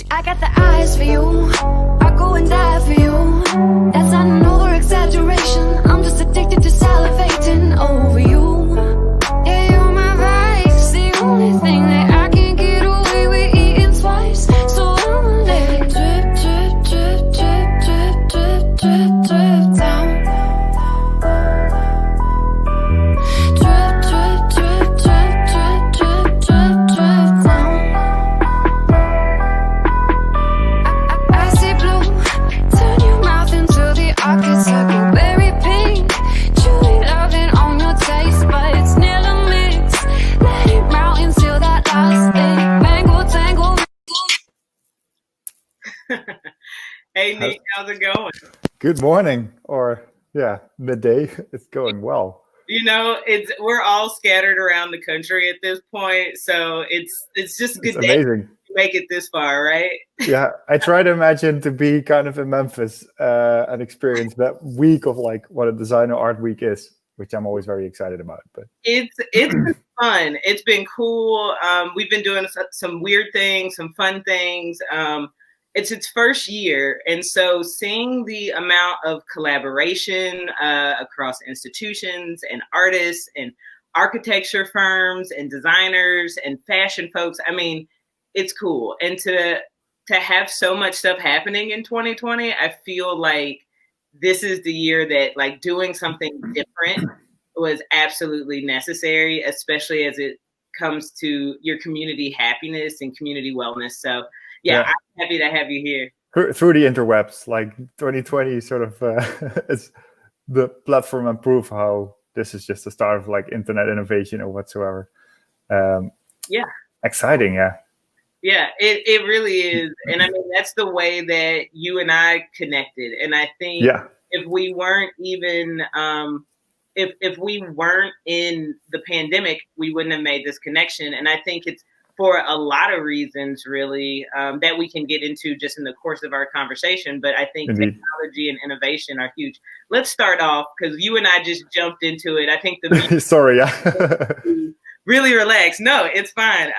I got the eyes for you. I go and die for you. That's not an over-exaggeration. I'm just addicted to salivating over you. Yeah, you're my vice. The only thing that I can get away with eating twice. So I'ma let it drip, drip, drip, drip, drip, drip, drip, drip down. Drip, drip, drip, drip, drip, drip, drip, drip down. I see blue. Turn your mouth into the architect. Berry pink. Chewy loving on your taste, but it's never mixed. Let it melt until that last thing. Mango tango. Hey, Niek, how's it going? Good morning, or midday. It's going well. You know, we're all scattered around the country at this point, so it's just a good It's day amazing. to make it this far, right? Yeah, I try to imagine to be kind of in Memphis and experience that week of like what a designer art week is, which I'm always very excited about. But It's been fun. It's been cool. We've been doing some weird things, some fun things. It's its first year, and so seeing the amount of collaboration across institutions and artists and architecture firms and designers and fashion folks, I mean, it's cool. And to have so much stuff happening in 2020, I feel like this is the year that like doing something different was absolutely necessary, especially as it comes to your community happiness and community wellness. So yeah. I'm happy to have you here. through the interwebs, like 2020 sort of is the platform and proof how this is just the start of like internet innovation or whatsoever. Exciting, yeah. Yeah, it really is. And I mean, that's the way that you and I connected. And I think if we weren't even, if we weren't in the pandemic, we wouldn't have made this connection. And I think it's for a lot of reasons, really, that we can get into just in the course of our conversation. But I think technology and innovation are huge. Let's start off, because you and I just jumped into it. I think the sorry, really relax. No, it's fine.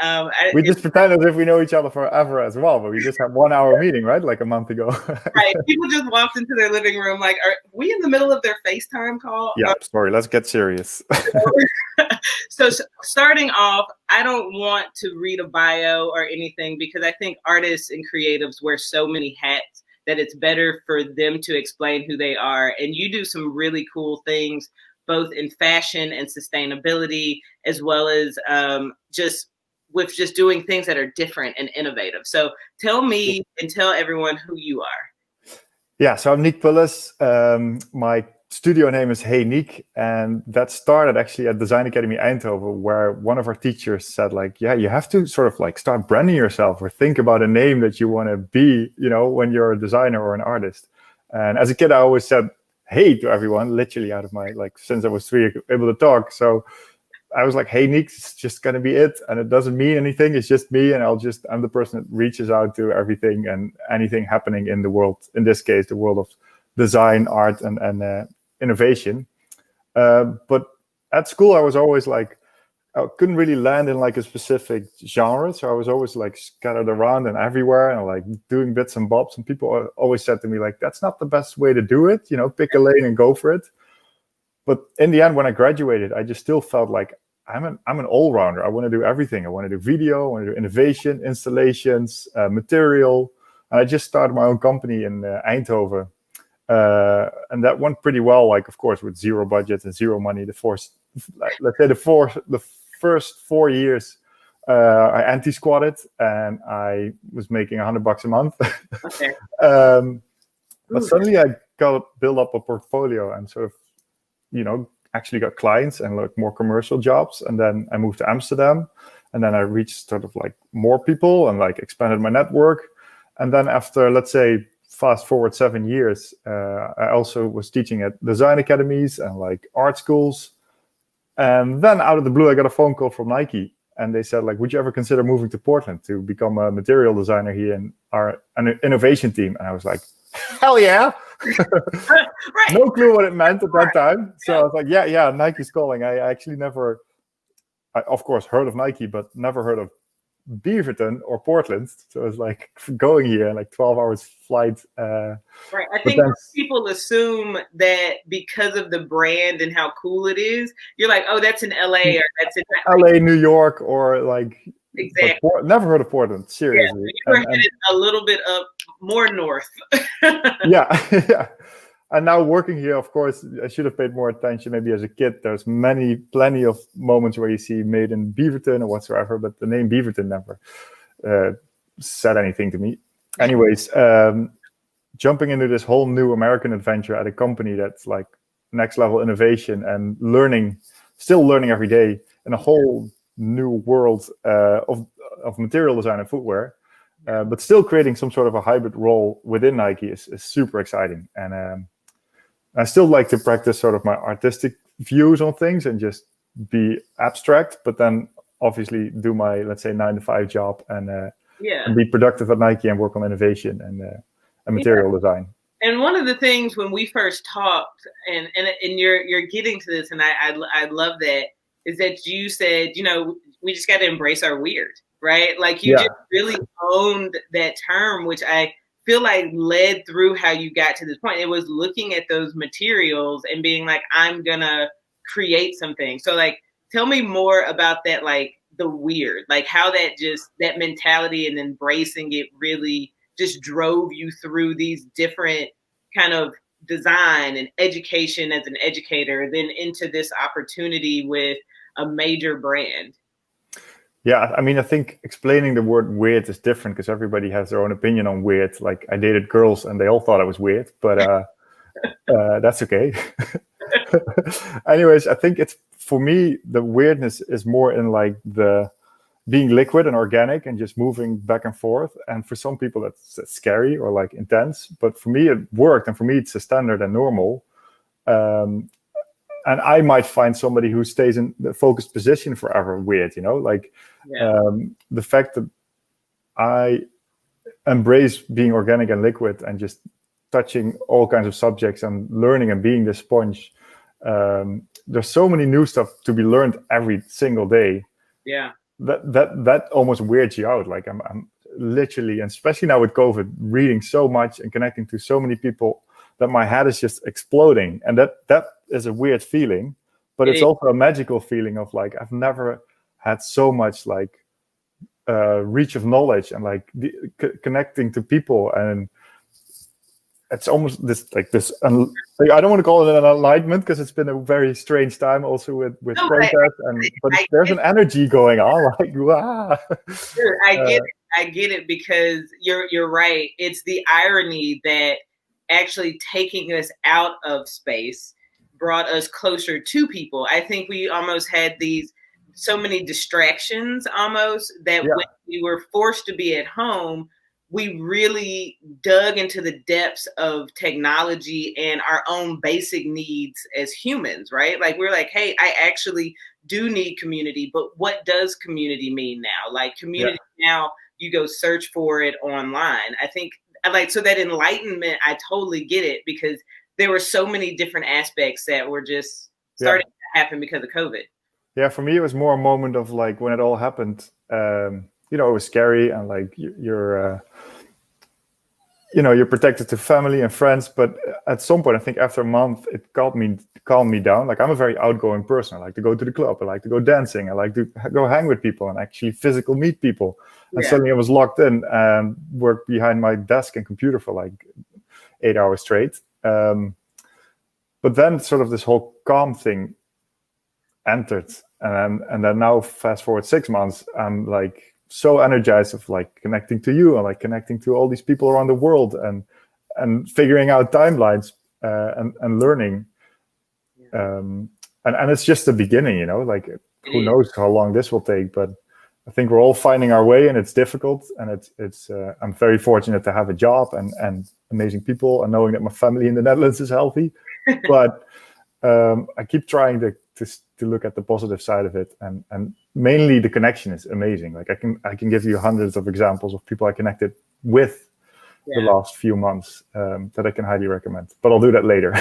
We just pretend as if we know each other forever as well, but we just had 1 hour meeting, right? Like a month ago. Right. People just walked into their living room like, are we in the middle of their FaceTime call? Yeah, sorry, let's get serious. So starting off, I don't want to read a bio or anything because I think artists and creatives wear so many hats that it's better for them to explain who they are. And you do some really cool things, both in fashion and sustainability, as well as just doing things that are different and innovative. So tell me and tell everyone who you are. Yeah, so I'm Niek Pulles. My studio name is HEYNIEK, and that started actually at Design Academy Eindhoven, where one of our teachers said, like, yeah, you have to sort of like start branding yourself or think about a name that you want to be, you know, when you're a designer or an artist. And as a kid, I always said hey to everyone, literally out of my, like, since I was 3, able to talk. So I was like, HEYNIEK, it's just going to be it. And it doesn't mean anything. It's just me. And I'm the person that reaches out to everything and anything happening in the world. In this case, the world of design, art, and innovation. But at school, I was always like, I couldn't really land in like a specific genre. So I was always like scattered around and everywhere and like doing bits and bobs. And people always said to me, like, that's not the best way to do it. You know, pick a lane and go for it. But in the end, when I graduated, I just still felt like I'm an all-rounder. I want to do everything. I want to do video, I want to do innovation, installations, material. And I just started my own company in Eindhoven. And that went pretty well, like, of course, with zero budget and zero money. The first 4 years, I anti-squatted and I was making $100 a month. Okay. But suddenly I built up a portfolio and sort of, you know, actually got clients and like more commercial jobs. And then I moved to Amsterdam, and then I reached sort of like more people and like expanded my network. And then after, let's say, fast forward 7 years, I also was teaching at design academies and like art schools. And then out of the blue, I got a phone call from Nike, and they said, like, would you ever consider moving to Portland to become a material designer here in an innovation team? And I was like, hell yeah. Right. No clue what it meant at that time. So I was like, yeah, Nike's calling. I actually never, of course, heard of Nike, but never heard of Beaverton or Portland. So it's like going here, like 12 hours flight. Right. I think most people assume that because of the brand and how cool it is, you're like, oh, that's in LA or that's in LA, New York, or like exactly. Never heard of Portland, seriously. Yeah, you were headed a little bit up more north. Yeah. And now working here, of course, I should have paid more attention. Maybe as a kid, there's plenty of moments where you see made in Beaverton or whatsoever, but the name Beaverton never said anything to me. Anyways, jumping into this whole new American adventure at a company that's like next level innovation and still learning every day in a whole new world of material design and footwear, but still creating some sort of a hybrid role within Nike is super exciting. And I still like to practice sort of my artistic views on things and just be abstract, but then obviously do my, let's say, 9-to-5 job and be productive at Nike and work on innovation and material design. And one of the things when we first talked, and you're getting to this, and I love that, is that you said, we just got to embrace our weird, right? Like you just really owned that term, which I feel like led through how you got to this point. It was looking at those materials and being like, I'm gonna create something. So like, tell me more about that, like the weird, like how that mentality and embracing it really just drove you through these different kind of design and education as an educator, then into this opportunity with a major brand. Yeah, I mean, I think explaining the word weird is different because everybody has their own opinion on weird. Like I dated girls and they all thought I was weird, but that's okay. Anyways, I think for me, the weirdness is more in like the being liquid and organic and just moving back and forth. And for some people that's scary or like intense, but for me it worked. And for me, it's a standard and normal. And I might find somebody who stays in the focused position forever weird, like the fact that I embrace being organic and liquid and just touching all kinds of subjects and learning and being the sponge. There's so many new stuff to be learned every single day. Yeah. That almost weirds you out. Like I'm literally, and especially now with COVID, reading so much and connecting to so many people that my head is just exploding. And that is a weird feeling, but it's also a magical feeling of like, I've never had so much like reach of knowledge and like connecting to people. And it's almost this, I don't want to call it an enlightenment because it's been a very strange time also with protests. But there's an energy going on, like, wow. Sure, I get it because you're right. It's the irony that actually taking us out of space brought us closer to people. I think we almost had so many distractions almost that when we were forced to be at home, we really dug into the depths of technology and our own basic needs as humans, right? Like we're like, hey, I actually do need community, but what does community mean now? Like community now, you go search for it online. I think so that enlightenment, I totally get it because there were so many different aspects that were just starting to happen because of COVID. Yeah, for me, it was more a moment of like when it all happened, it was scary and like you're protected to family and friends. But at some point, I think after a month, it calmed me down. Like I'm a very outgoing person. I like to go to the club. I like to go dancing. I like to go hang with people and actually physically meet people. And suddenly I was locked in and worked behind my desk and computer for like 8 hours straight. But then sort of this whole calm thing entered. And then now fast forward 6 months, I'm like so energized of like connecting to you and like connecting to all these people around the world and figuring out timelines and learning. And it's just the beginning, like who knows how long this will take, but I think we're all finding our way and it's difficult. And it's I'm very fortunate to have a job and amazing people and knowing that my family in the Netherlands is healthy. But I keep trying to look at the positive side of it, and mainly the connection is amazing. Like I can give you hundreds of examples of people I connected with the last few months that I can highly recommend. But I'll do that later.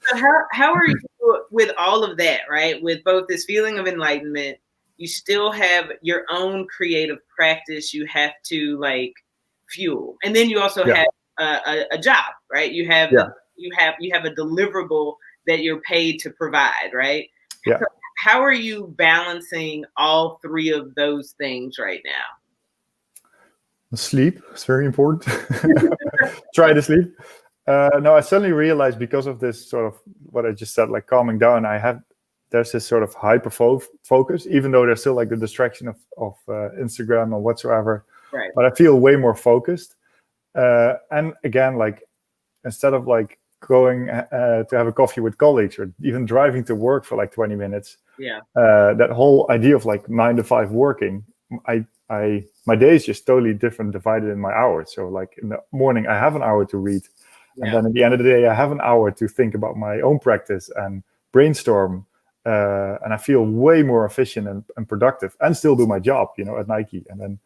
So how are you with all of that, right? With both this feeling of enlightenment you still have your own creative practice you have to like fuel, and then you also have a job, right? You have you have a deliverable that you're paid to provide, right? Yeah. So how are you balancing all three of those things right now? Sleep is very important. Try to sleep. No, I suddenly realized, because of this sort of what I just said, like calming down, there's this sort of hyper focus, even though there's still like the distraction of Instagram or whatsoever. Right. But I feel way more focused. And again, like instead of like going to have a coffee with colleagues or even driving to work for like 20 minutes, that whole idea of like 9 to 5 working, my day is just totally different, divided in my hours. So like in the morning, I have an hour to read. And then at the end of the day, I have an hour to think about my own practice and brainstorm. And I feel way more efficient and productive, and still do my job, at Nike. And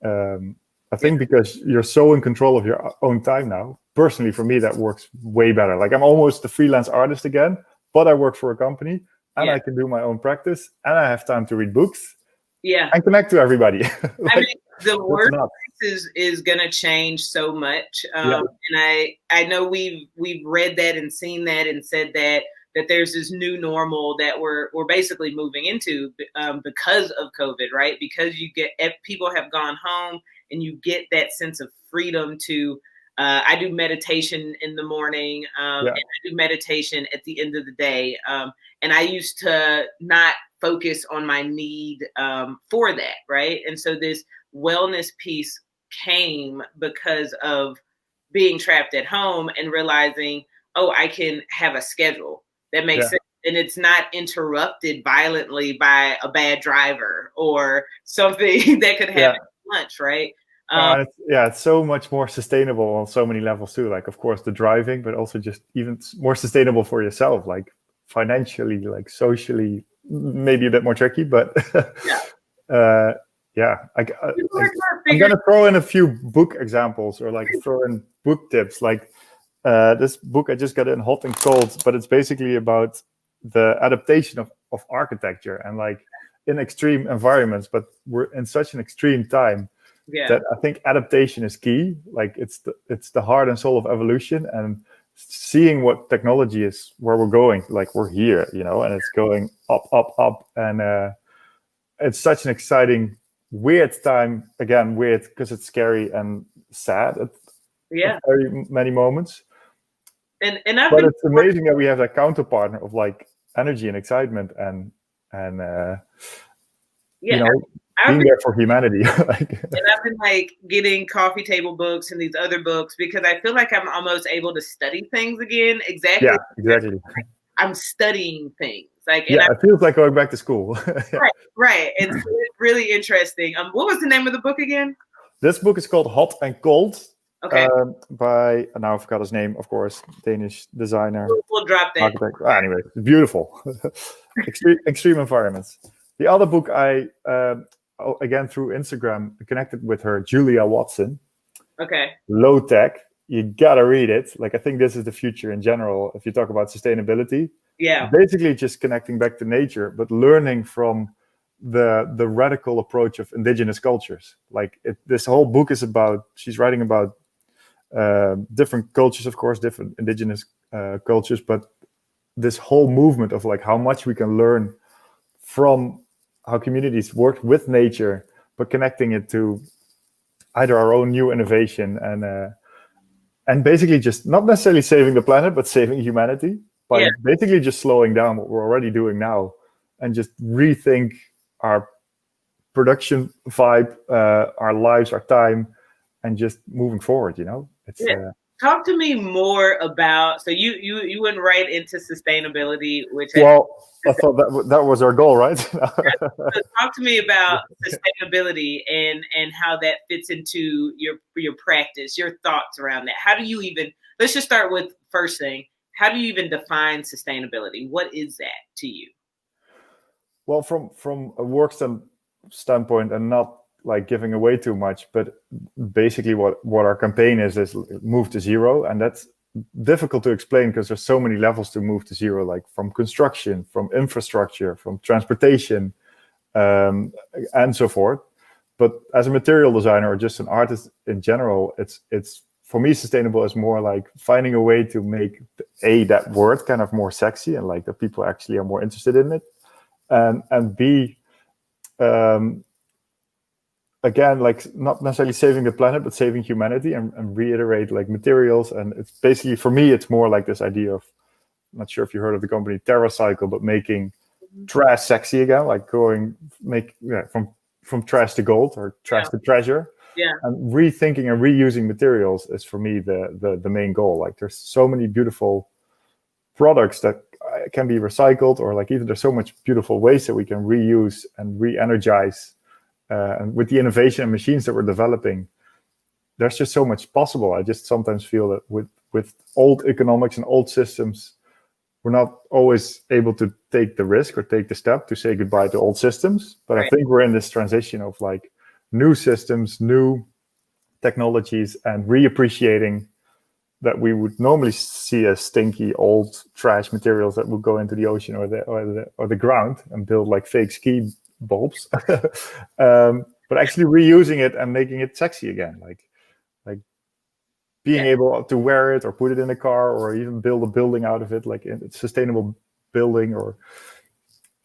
then I think because you're so in control of your own time now, personally, for me, that works way better. Like I'm almost a freelance artist again, but I work for a company, and I can do my own practice, and I have time to read books. Yeah. And connect to everybody. Like, I mean, the workplace is going to change so much. And I know we've read that and seen that and said that there's this new normal that we're basically moving into because of COVID, right? Because people have gone home, and you get that sense of freedom to, I do meditation in the morning, and I do meditation at the end of the day. And I used to not focus on my need for that, right? And so this wellness piece came because of being trapped at home and realizing, oh, I can have a schedule that makes sense. And it's not interrupted violently by a bad driver or something that could happen at lunch, right? It's so much more sustainable on so many levels too. Like, of course, the driving, but also just even more sustainable for yourself, like financially, like socially, maybe a bit more tricky, but I'm going to throw in a few book examples, or like throw in book tips. Like this book I just got in, Hot and Cold, but it's basically about the adaptation of architecture, and like in extreme environments, but we're in such an extreme time that I think adaptation is key. Like it's the heart and soul of evolution, and seeing what technology is, where we're going, like we're here, and it's going up, and it's such an exciting, weird time. Again, weird because it's scary and sad at very many moments. But it's amazing that we have that counterpart of like energy and excitement and being there for humanity. And I've been like getting coffee table books and these other books because I feel like I'm almost able to study things again. Exactly. Yeah, exactly. I'm studying things. Like, it feels like going back to school. Right. It's really interesting. What was the name of the book again? This book is called Hot and Cold. Okay. By, now I forgot his name, of course, Danish designer. We'll drop that. Architect. Anyway, beautiful. Extreme environments. The other book I, again through Instagram, connected with her, Julia Watson. Okay. Low Tech. You gotta read it. Like, I think this is the future in general. If you talk about sustainability, basically just connecting back to nature, but learning from the radical approach of indigenous cultures. Like this whole book is about, she's writing about different cultures, of course, different indigenous cultures, but this whole movement of like how much we can learn from how communities work with nature, but connecting it to either our own new innovation and basically just not necessarily saving the planet, but saving humanity by basically just slowing down what we're already doing now and just rethink our production vibe, our lives, our time, and just moving forward, It's talk to me more about, so you went right into sustainability, which I thought that was our goal, right? So talk to me about sustainability and how that fits into your practice, your thoughts around that. How do you even, let's just start with first thing, how do you even define sustainability? What is that to you? Well, from a work standpoint, and not like giving away too much, but basically what our campaign is move to zero. And that's difficult to explain because there's so many levels to move to zero, like from construction, from infrastructure, from transportation, and so forth. But as a material designer or just an artist in general, it's for me, sustainable is more like finding a way to make that word kind of more sexy and like that people actually are more interested in it, and B, again, like not necessarily saving the planet, but saving humanity, and reiterate like materials. And it's basically, for me, it's more like this idea of, I'm not sure if you heard of the company TerraCycle, but making trash sexy again, like from trash to gold or trash to treasure. Yeah. And rethinking and reusing materials is for me the main goal. Like there's so many beautiful products that can be recycled, or like even there's so much beautiful ways that we can reuse and re-energize. And with the innovation and machines that we're developing, there's just so much possible. I just sometimes feel that with old economics and old systems, we're not always able to take the risk or take the step to say goodbye to old systems. But right. I think we're in this transition of like new systems, new technologies, and reappreciating that we would normally see as stinky old trash materials that would go into the ocean or the ground and build like fake ski bulbs, but actually reusing it and making it sexy again, like being able to wear it or put it in a car or even build a building out of it, like a sustainable building or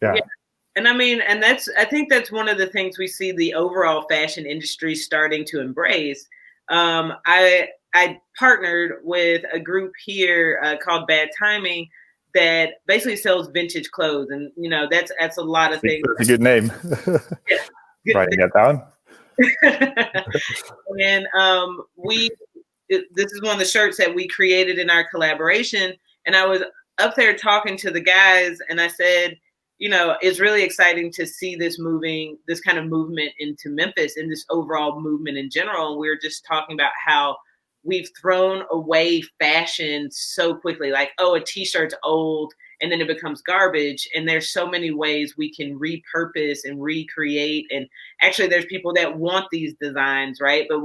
And I mean, and I think that's one of the things we see the overall fashion industry starting to embrace. I partnered with a group here called Bad Timing that basically sells vintage clothes, and you know that's a lot of things. That's a good name. Yeah, writing that down. And this is one of the shirts that we created in our collaboration. And I was up there talking to the guys, and I said, you know, it's really exciting to see this kind of movement into Memphis and this overall movement in general. And we were just talking about how we've thrown away fashion so quickly, like, oh, a t-shirt's old and then it becomes garbage. And there's so many ways we can repurpose and recreate. And actually there's people that want these designs, right? But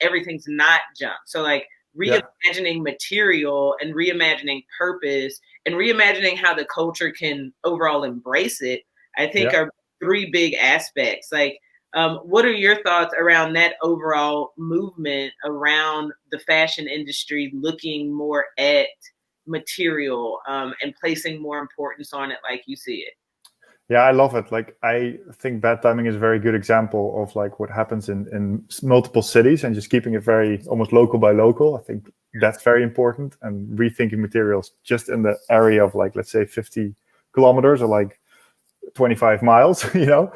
everything's not junk. So like reimagining material and reimagining purpose and reimagining how the culture can overall embrace it, I think are three big aspects. Like, what are your thoughts around that overall movement around the fashion industry looking more at material and placing more importance on it like you see it? Yeah, I love it. Like, I think Bad Timing is a very good example of like what happens in multiple cities and just keeping it very almost local by local. I think that's very important, and rethinking materials just in the area of like, let's say 50 kilometers or like 25 miles, you know.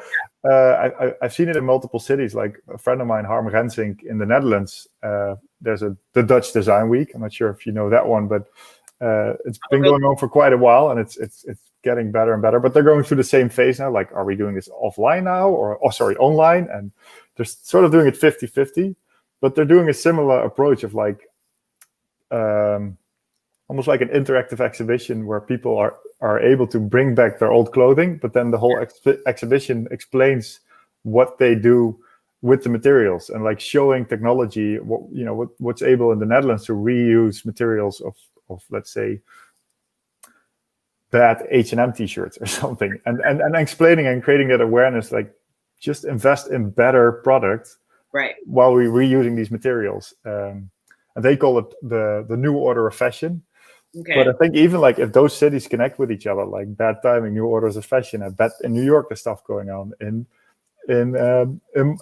I've seen it in multiple cities. Like a friend of mine, Harm Rensink in the Netherlands, there's the Dutch Design Week. I'm not sure if you know that one, but it's been going on for quite a while, and it's getting better and better. But they're going through the same phase now. Like, are we doing this offline now or online? And they're sort of doing it 50-50, but they're doing a similar approach of like almost like an interactive exhibition where people are able to bring back their old clothing, but then the whole exhibition explains what they do with the materials and like showing technology, what's able in the Netherlands to reuse materials of let's say bad H&M t-shirts or something, and explaining and creating that awareness, like just invest in better products, right, while we're reusing these materials. And they call it the new order of fashion. Okay. But I think even like if those cities connect with each other, like Bad Timing, New Orders of Fashion, I bet in New York there's stuff going on, in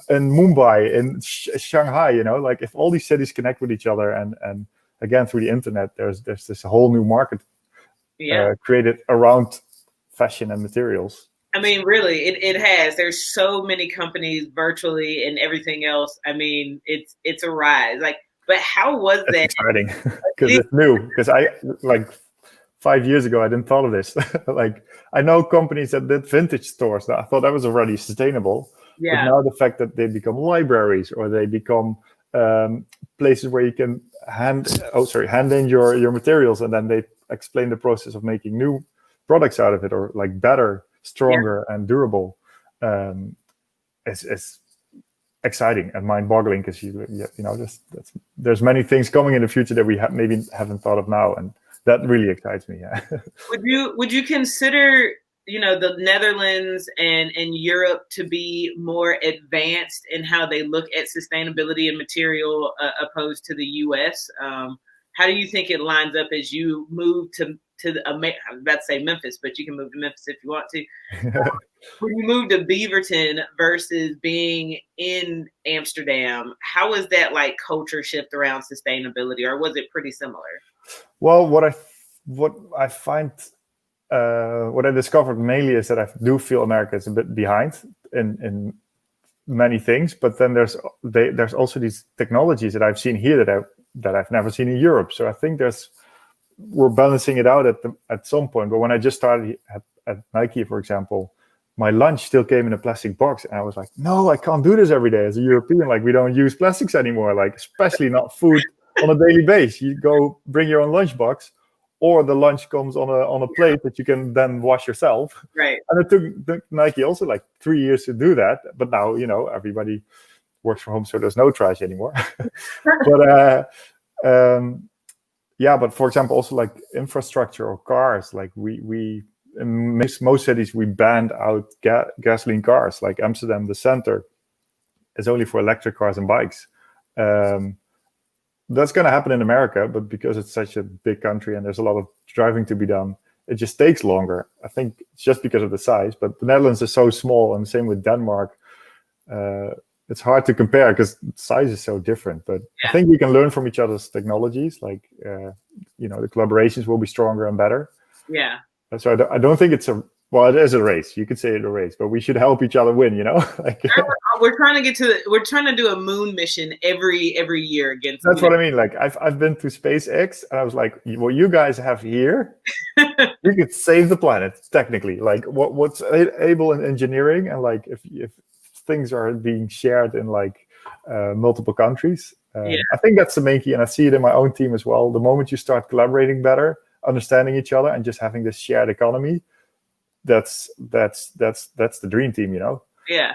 Mumbai, in Shanghai, you know, like if all these cities connect with each other and again through the internet, there's this whole new market created around fashion and materials. I mean, really, it has. There's so many companies virtually and everything else. I mean, it's a rise. Like, but how was that? It's exciting because it's new. Because I like 5 years ago, I didn't thought of this. Like, I know companies that did vintage stores. I thought that was already sustainable. Yeah. But now the fact that they become libraries or they become places where you can hand in your materials, and then they explain the process of making new products out of it, or like better, stronger, and durable. It's exciting and mind-boggling because there's many things coming in the future that we maybe haven't thought of now, and that really excites me. Yeah. Would you consider the Netherlands and Europe to be more advanced in how they look at sustainability and material opposed to the U.S. How do you think it lines up as you move to I'm about to say Memphis, but you can move to Memphis if you want to. When you moved to Beaverton versus being in Amsterdam, how was that like culture shift around sustainability, or was it pretty similar? Well, what I find, what I discovered mainly is that I do feel America is a bit behind in many things, but then there's also these technologies that I've seen here that I've never seen in Europe. So I think we're balancing it out at some point. But when I just started at Nike, for example, my lunch still came in a plastic box, and I was like, no, I can't do this every day as a European. Like, we don't use plastics anymore, like especially not food on a daily basis. You go bring your own lunchbox, or the lunch comes on a plate that you can then wash yourself. Right. And it took Nike also like 3 years to do that. But now, everybody works from home, so there's no trash anymore. But for example, also like infrastructure or cars, like we in most cities, we banned out gasoline cars. Like Amsterdam, the center is only for electric cars and bikes. That's going to happen in America, but because it's such a big country and there's a lot of driving to be done, it just takes longer. I think it's just because of the size, but the Netherlands is so small, and same with Denmark. It's hard to compare because size is so different, but yeah. I think we can learn from each other's technologies. Like, the collaborations will be stronger and better. Yeah. So I don't think it is a race. You could say it's a race, but we should help each other win, Like, we're trying to do a moon mission every year against. That's what I mean. Like, I've been to SpaceX, and I was like, what you guys have here, you could save the planet, technically. Like, what's able in engineering, and like if things are being shared in like multiple countries. I think that's the main key, and I see it in my own team as well. The moment you start collaborating better, understanding each other, and just having this shared economy, that's the dream team, Yeah.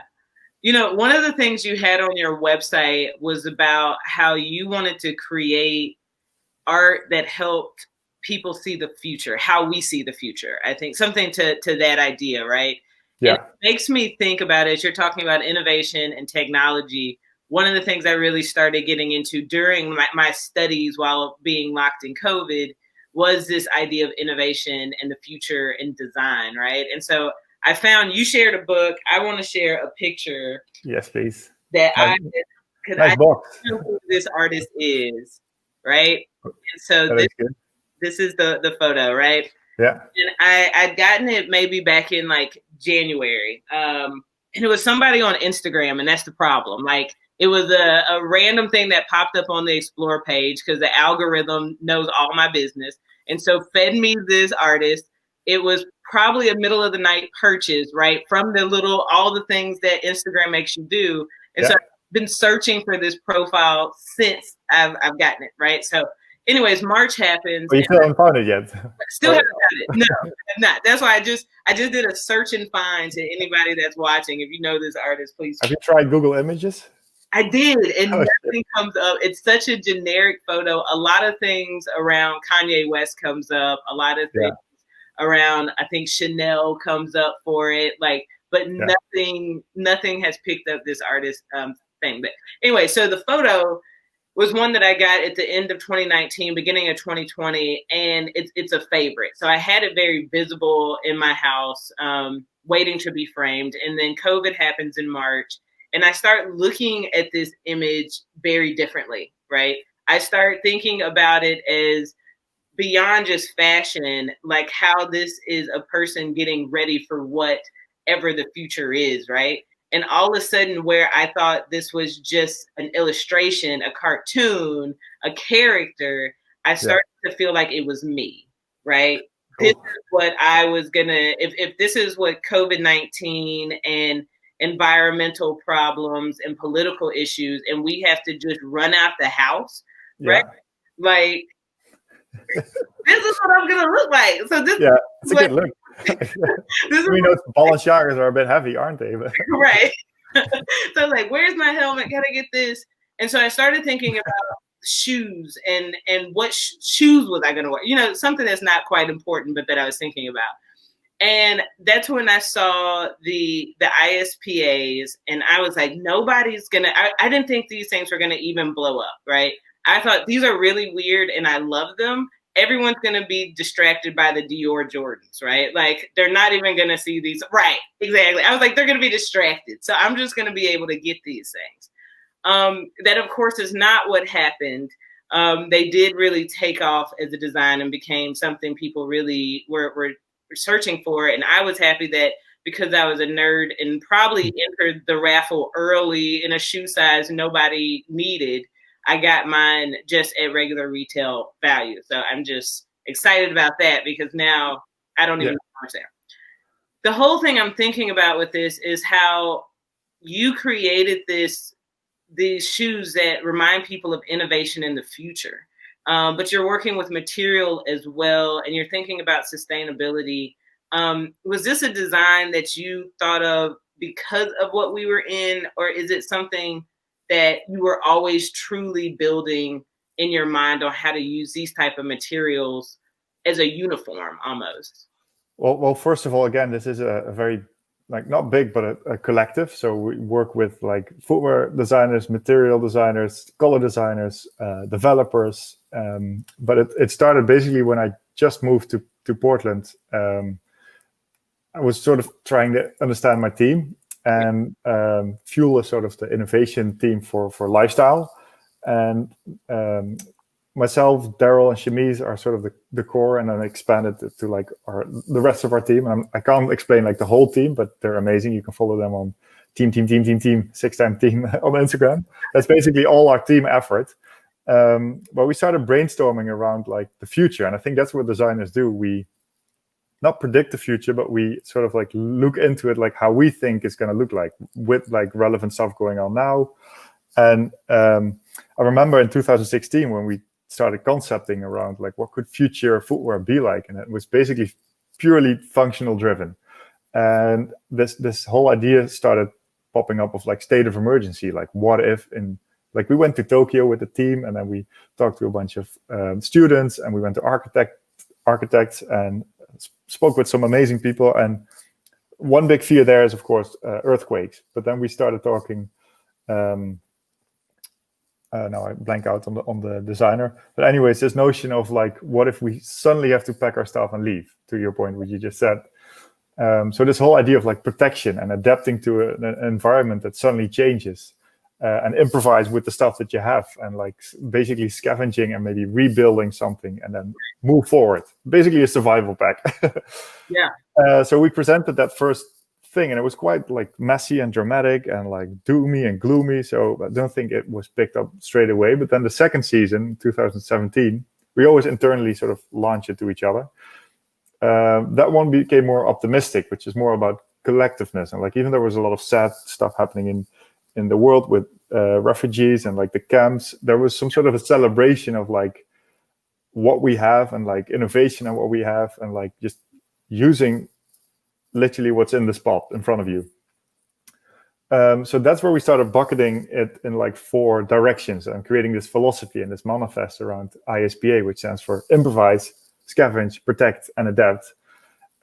One of the things you had on your website was about how you wanted to create art that helped people see the future, how we see the future. I think something to that idea, right? Yeah. And it makes me think about it as you're talking about innovation and technology. One of the things I really started getting into during my studies while being locked in COVID was this idea of innovation and the future in design, right? And so I found you shared a book. I want to share a picture. Yes, please. That nice I know who this artist is, right? And so this is the photo, right? Yeah. And I'd gotten it maybe back in like January. And it was somebody on Instagram, and that's the problem. Like, it was a random thing that popped up on the Explore page because the algorithm knows all my business. And so fed me this artist. It was probably a middle of the night purchase, right? From all the things that Instagram makes you do. And so I've been searching for this profile since I've gotten it, right? So anyways, March happens. But you still haven't found it yet. Still haven't found it. No, I have not. That's why I just did a search and find to anybody that's watching. If you know this artist, please. Have you tried Google Images? I did, and nothing comes up. It's such a generic photo. A lot of things around Kanye West comes up. A lot of things around, I think Chanel comes up for it. Like, but nothing has picked up this artist thing. But anyway, so the photo was one that I got at the end of 2019, beginning of 2020, and it's a favorite. So I had it very visible in my house, waiting to be framed. And then COVID happens in March, and I start looking at this image very differently, right? I start thinking about it as beyond just fashion, like how this is a person getting ready for whatever the future is, right? And all of a sudden, where I thought this was just an illustration, a cartoon, a character, I started to feel like it was me, right? Cool. This is what I was gonna, if this is what COVID-19 and environmental problems and political issues, and we have to just run out the house, right? Like, this is what I'm gonna look like. So this it's a good look. Balenciagas are a bit heavy, aren't they? Right. So like, where's my helmet? Gotta get this. And so I started thinking about shoes and what shoes was I gonna wear? Something that's not quite important, but that I was thinking about. And that's when I saw the ISPAs, and I was like, nobody's gonna. I didn't think these things were gonna even blow up, right? I thought these are really weird, and I love them. Everyone's gonna be distracted by the Dior Jordans, right? Like they're not even gonna see these, right? Exactly. I was like, they're gonna be distracted, so I'm just gonna be able to get these things. That of course is not what happened. They did really take off as a design and became something people really were searching for. And I was happy that because I was a nerd and probably entered the raffle early in a shoe size nobody needed, I got mine just at regular retail value. So I'm just excited about that because now I don't even know how much they are. The whole thing I'm thinking about with this is how you created these shoes that remind people of innovation in the future. But you're working with material as well, and you're thinking about sustainability. Was this a design that you thought of because of what we were in, or is it something that you were always truly building in your mind on how to use these type of materials as a uniform almost? Well, first of all, again, this is a very like not big, but a collective. So we work with like footwear designers, material designers, color designers, developers. But it started basically when I just moved to Portland. I was sort of trying to understand my team, and FUEL is sort of the innovation team for lifestyle. And myself, Daryl, and Shamise are sort of the core, and then expanded to like the rest of our team. And I can't explain like the whole team, but they're amazing. You can follow them on team 6-time team on Instagram. That's basically all our team effort. But we started brainstorming around like the future, and I think that's what designers do. We not predict the future, but we sort of like look into it, like how we think it's going to look like with like relevant stuff going on now. And I remember in 2016 when we started concepting around like what could future footwear be like, and it was basically purely functional driven. And this whole idea started popping up of like state of emergency, like what if in like we went to Tokyo with the team, and then we talked to a bunch of students, and we went to architects and spoke with some amazing people. And one big fear there is of course earthquakes, but then we started talking now I blank out on the designer. But anyways, this notion of like, what if we suddenly have to pack our stuff and leave, to your point, what you just said. So this whole idea of like protection and adapting to an environment that suddenly changes, and improvise with the stuff that you have, and like basically scavenging and maybe rebuilding something and then move forward. Basically a survival pack. Yeah. So we presented that first thing, and it was quite like messy and dramatic and like doomy and gloomy. So I don't think it was picked up straight away. But then the second season, 2017, we always internally sort of launch it to each other. That one became more optimistic, which is more about collectiveness. And like, even there was a lot of sad stuff happening in the world with refugees and like the camps, there was some sort of a celebration of like what we have and like innovation and what we have, and like just using literally what's in the spot in front of you. So that's where we started bucketing it in like 4 directions and creating this philosophy and this manifest around ISPA, which stands for improvise, scavenge, protect, and adapt.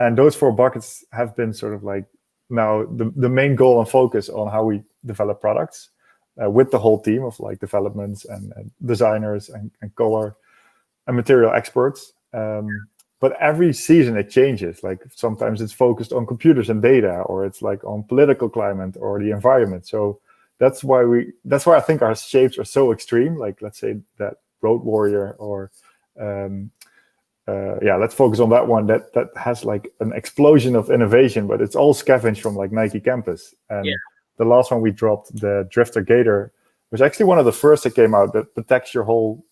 And those 4 buckets have been sort of like now the main goal and focus on how we develop products with the whole team of like developments and designers and color and material experts. But every season it changes. Like sometimes it's focused on computers and data, or it's like on political climate or the environment. So that's why I think our shapes are so extreme. Like let's say that Road Warrior, or let's focus on that one that has like an explosion of innovation, but it's all scavenged from like Nike campus. And the last one we dropped, the Drifter Gator, was actually one of the first that came out that protects your whole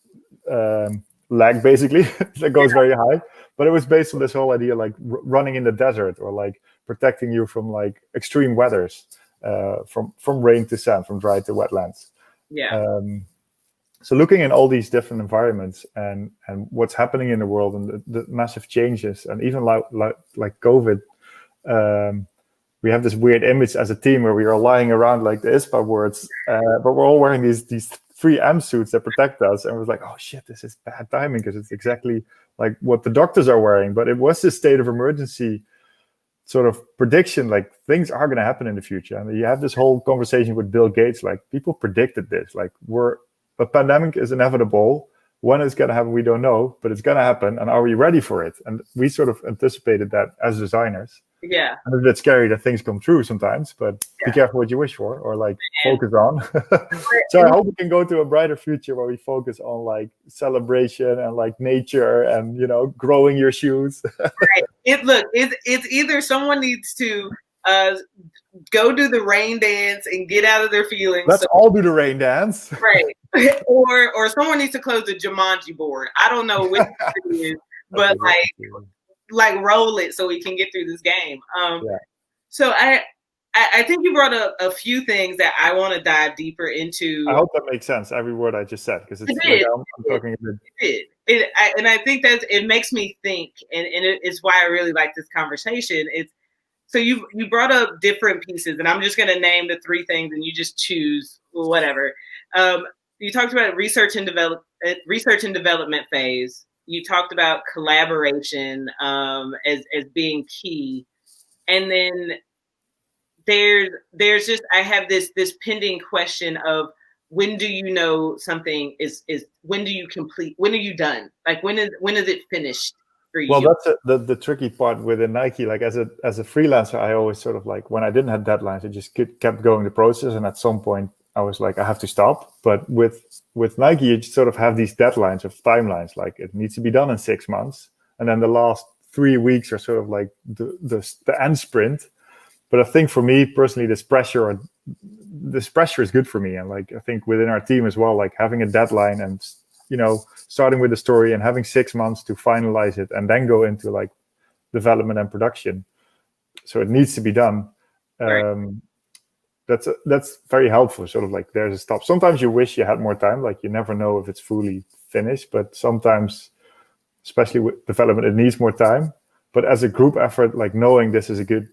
leg basically. That goes very high. But it was based on this whole idea, like running in the desert, or like protecting you from like extreme weathers, from rain to sand, from dry to wetlands. Yeah. So looking in all these different environments and what's happening in the world, and the massive changes, and even like COVID, we have this weird image as a team where we are lying around like the ISPA words, but we're all wearing these 3M suits that protect us, and we're like, oh shit, this is bad timing because it's exactly like what the doctors are wearing. But it was this state of emergency sort of prediction, like things are going to happen in the future. And you have this whole conversation with Bill Gates, like people predicted this, like a pandemic is inevitable. When it's going to happen, we don't know, but it's going to happen. And are we ready for it? And we sort of anticipated that as designers. Yeah. And it's a bit scary that things come true sometimes, but be careful what you wish for, or like focus on. So I hope we can go to a brighter future where we focus on like celebration and like nature and, you know, growing your shoes. Right. It's either someone needs to go do the rain dance and get out of their feelings. Let's all do the rain dance. Right. or someone needs to close the Jumanji board. I don't know which it is, but like roll it so we can get through this game. So I think you brought up a few things that I want to dive deeper into. I hope that makes sense, every word I just said, because it's like I'm talking a bit. And I think that it makes me think, and it's why I really like this conversation. So you brought up different pieces, and I'm just going to name the three things, and you just choose whatever. You talked about research and development phase. You talked about collaboration as being key, and then there's just, I have this pending question of, when do you know something is when do you complete? When are you done? Like when is it finished for you? Well, that's the tricky part within Nike. Like as a freelancer, I always sort of like, when I didn't have deadlines, I just kept going the process, and at some point I was like, I have to stop. But with Nike, you just sort of have these deadlines of timelines, like it needs to be done in 6 months, and then the last 3 weeks are sort of like the end sprint. But I think for me personally, this pressure is good for me, and like I think within our team as well, like having a deadline and, you know, starting with the story and having 6 months to finalize it and then go into like development and production. So it needs to be done. Right. That's very helpful. Sort of like there's a stop. Sometimes you wish you had more time, like you never know if it's fully finished, but sometimes, especially with development, it needs more time. But as a group effort, like knowing this is a good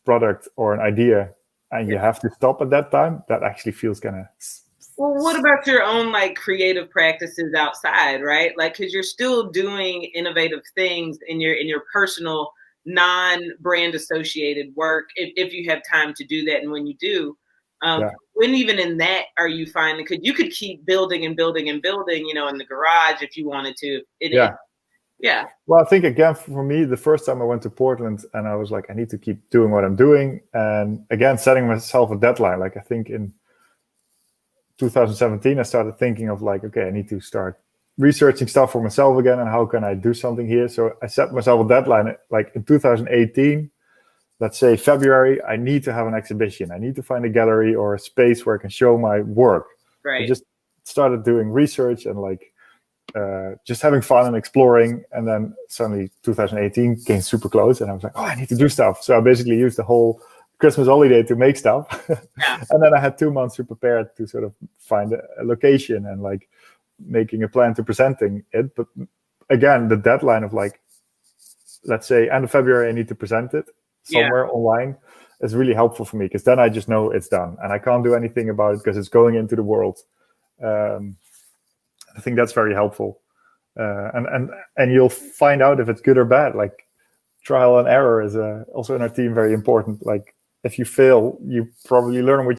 product or an idea and you have to stop at that time, that actually feels kind of... Well, what about your own like creative practices outside, right? Like, because you're still doing innovative things in your personal non-brand associated work, if you have time to do that, and when you do, when even in that are you finding, because you could keep building and building and building, you know, in the garage if you wanted to. Yeah. Well, I think again, for me, the first time I went to Portland and I was like, I need to keep doing what I'm doing. And again, setting myself a deadline. Like I think in 2017, I started thinking of like, okay, I need to start researching stuff for myself again. And how can I do something here? So I set myself a deadline. Like in 2018, let's say February, I need to have an exhibition. I need to find a gallery or a space where I can show my work. Right. I just started doing research and like, just having fun and exploring, and then suddenly 2018 came super close, and I was like, oh, I need to do stuff. So I basically used the whole Christmas holiday to make stuff. And then I had 2 months to prepare to sort of find a location and like making a plan to presenting it. But again, the deadline of like, let's say end of February, I need to present it somewhere online is really helpful for me, because then I just know it's done and I can't do anything about it because it's going into the world. I think that's very helpful, and you'll find out if it's good or bad. Like trial and error is also in our team very important. Like if you fail, you probably learn what